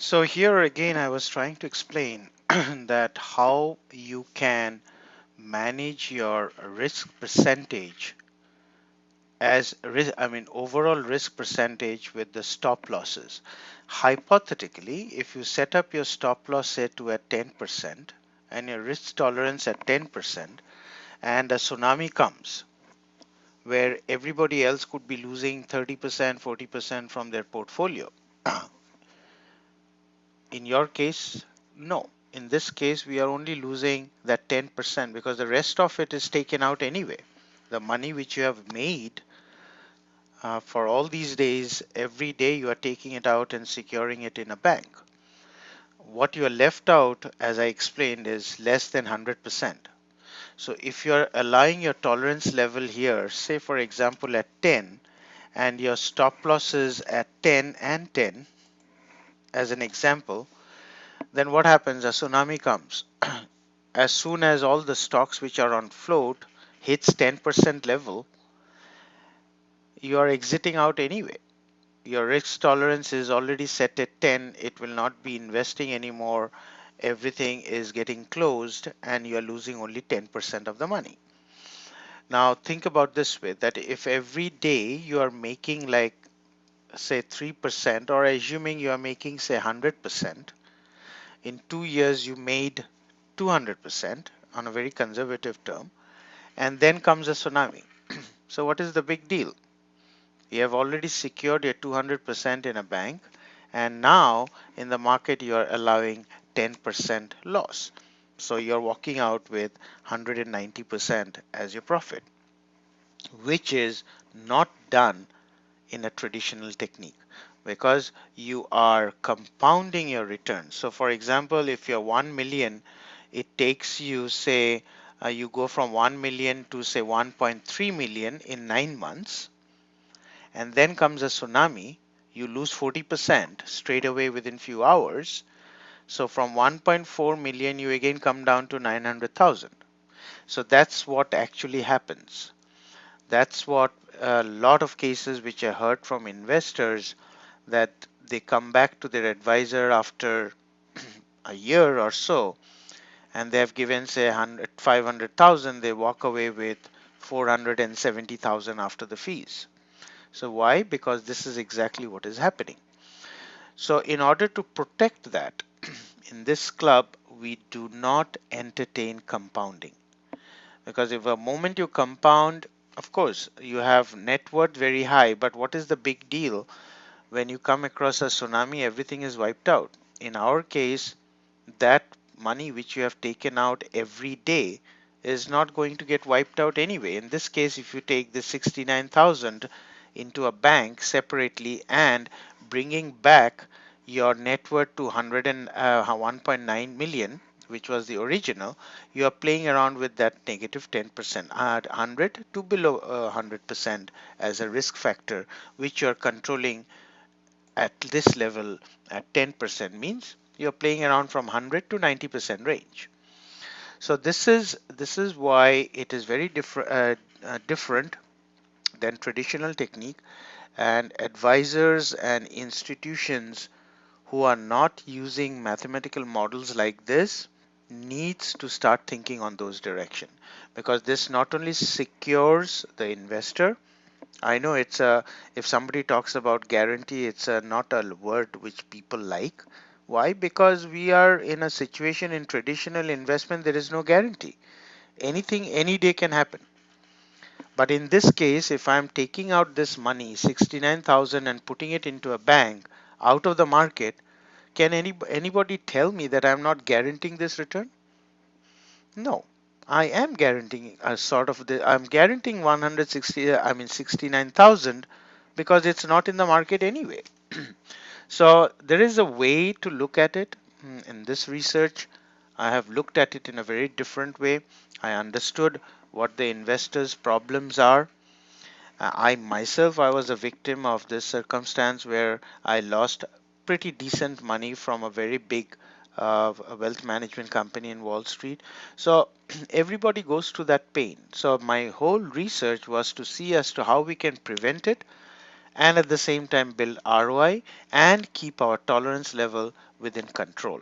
So here again, I was trying to explain that how you can manage your risk percentage as overall risk percentage with the stop losses. Hypothetically, if you set up your stop loss set to at 10% and your risk tolerance at 10% and a tsunami comes where everybody else could be losing 30%, 40% from their portfolio. In your case, no. In this case, we are only losing that 10% because the rest of it is taken out anyway. The money which you have made for all these days, every day you are taking it out and securing it in a bank. What you are left out, as I explained, is less than 100%. So if you're allowing your tolerance level here, say for example at 10, and your stop loss is at 10 and 10, as an example, then what happens? A tsunami comes. As soon as all the stocks which are on float hits 10% level, you are exiting out anyway. Your risk tolerance is already set at 10. It will not be investing anymore. Everything is getting closed and you are losing only 10% of the money. Now think about this way, that if every day you are making like say 3%, or assuming you are making say 100%, in 2 years you made 200% on a very conservative term, and then comes a tsunami. So what is the big deal? You have already secured your 200% in a bank, and now in the market you are allowing 10% loss. So you're walking out with 190% as your profit, which is not done in a traditional technique because you are compounding your return. So for example, if you're 1 million, it takes you say you go from 1 million to say 1.3 million in 9 months, and then comes a tsunami, you lose 40% straight away within few hours. So from 1.4 million, you again come down to 900,000. So that's what actually happens. That's what a lot of cases which I heard from investors, that they come back to their advisor after a year or so and they have given say 500,000, they walk away with 470,000 after the fees. So why? Because this is exactly what is happening. So in order to protect that, in this club, we do not entertain compounding. Because if a moment you compound, of course, you have net worth very high, but what is the big deal? When you come across a tsunami, everything is wiped out. In our case, that money which you have taken out every day is not going to get wiped out anyway. In this case, if you take the 69,000 into a bank separately and bringing back your net worth to 1.9 million, which was the original, you are playing around with that negative 10%, at 100 to below 100% as a risk factor, which you are controlling at this level at 10% means you're playing around from 100 to 90% range. So this is why it is very different than traditional technique, and advisors and institutions who are not using mathematical models like this needs to start thinking on those direction, because this not only secures the investor. I know it's a, if somebody talks about guarantee, it's not a word which people like. Why? Because we are in a situation in traditional investment, there is no guarantee. Anything, any day can happen. But in this case, if I'm taking out this money, 69,000, and putting it into a bank out of the market, can anybody tell me that I'm not guaranteeing this return? No. I am guaranteeing a sort of I'm guaranteeing 69,000 because it's not in the market anyway. So there is a way to look at it. In this research, I have looked at it in a very different way. I understood what the investors' problems are. I myself, I was a victim of this circumstance where I lost pretty decent money from a very big wealth management company in Wall Street. So everybody goes through that pain. So my whole research was to see as to how we can prevent it and at the same time build ROI and keep our tolerance level within control.